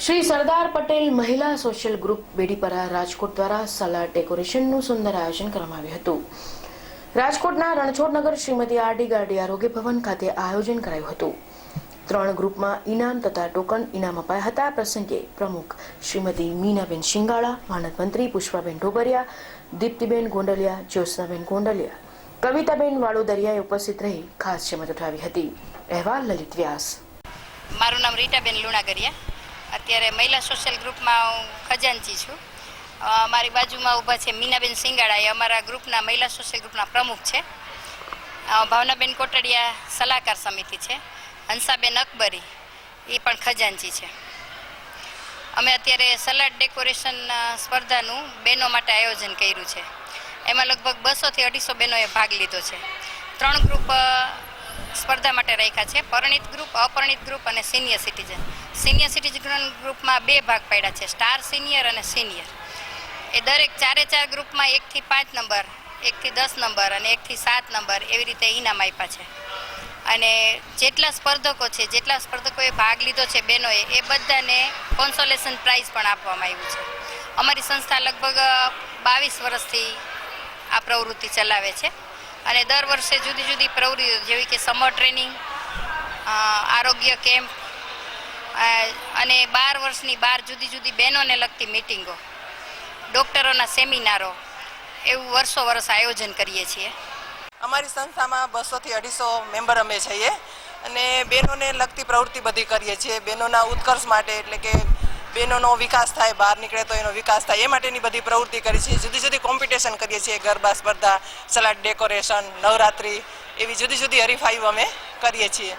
શ્રી સરદાર પટેલ મહિલા social group બેડીપરા Rajkot દ્વારા salad ડેકોરેશનનું સુંદર આયોજન કરવામાં આવ્યું હતું. રાજકોટના રણછોડનગર શ્રીમતી આરડી ગાર્ડી આરોગ્ય ભવન ખાતે આયોજન કરાયું હતું. 3 ગ્રુપમાં ઇનામ તથા ટોકન ઇનામ અપાયા હતા. પ્રસંગે પ્રમુખ શ્રીમતી મીનાબેન શિંગાળા, માનદ મંત્રી પુષ્પાબેન ઢોબરિયા, દીપ્તિબેન ગોંડલિયા, જ્યોત્સનાબેન ગોંડલિયા, કવિતાબેન વાળોદરિયાએ ઉપસ્થિત રહી ખાસ જમત ઉઠાવી હતી. અહેવાલ લલિત વ્યાસ. મારું નામ રીટાબેન લુણાગરિયા. અત્યારે મહિલા સોશિયલ ગ્રુપમાં હું ખજાનચી છું. મારી બાજુમાં ઊભા છે મીનાબેન સિંગાળા, એ અમારા ગ્રુપના મહિલા સોશિયલ ગ્રુપના પ્રમુખ છે. ભાવનાબેન કોટડિયા સલાહકાર સમિતિ છે. હંસાબેન અકબરી એ પણ ખજાનચી છે. અમે અત્યારે સલાડ ડેકોરેશન સ્પર્ધાનું બહેનો માટે આયોજન કર્યું છે. એમાં લગભગ 200 થી 250 બહેનોએ ભાગ લીધો છે. 3 ગ્રુપ સ્પર્ધા માટે રાખ્યા છે: પરિણીત ગ્રુપ, અપરિણીત ગ્રુપ અને સિનિયર સિટીઝન. સિનિયર સિટીઝન ગ્રુપમાં 2 ભાગ પાડ્યા છે: સ્ટાર સિનિયર અને સિનિયર. એ દરેક 4 ગ્રુપમાં 1 થી 5 નંબર, 1 થી 10 નંબર અને 1 થી 7 નંબર એવી રીતે ઇનામ આપ્યા છે. અને જેટલા સ્પર્ધકોએ ભાગ લીધો છે બહેનોએ, એ બધાને કોન્સોલેશન પ્રાઇઝ પણ આપવામાં આવ્યું છે. અમારી સંસ્થા લગભગ 22 વર્ષથી આ પ્રવૃત્તિ ચલાવે છે અને દર વર્ષે જુદી જુદી પ્રવૃત્તિઓ જેવી કે સમર ટ્રેનિંગ, આરોગ્ય કેમ્પ અને 12 વર્ષની 12 જુદી જુદી બહેનોને લગતી મિટિંગો, ડૉક્ટરોના સેમિનારો એવું વર્ષો આયોજન કરીએ છીએ. અમારી સંસ્થામાં 200 થી 250 મેમ્બર અમે છીએ અને બહેનોને લગતી પ્રવૃત્તિ બધી કરીએ છીએ. બહેનોના ઉત્કર્ષ માટે, એટલે કે બહેનોનો વિકાસ થાય, બહાર નીકળે તો એનો વિકાસ થાય, એ માટેની બધી પ્રવૃત્તિ કરીએ છીએ. જુદી જુદી કોમ્પિટિશન કરીએ છીએ: ગરબા સ્પર્ધા, સલાડ ડેકોરેશન, નવરાત્રિ, એવી જુદી જુદી હરીફાઈઓ અમે કરીએ છીએ.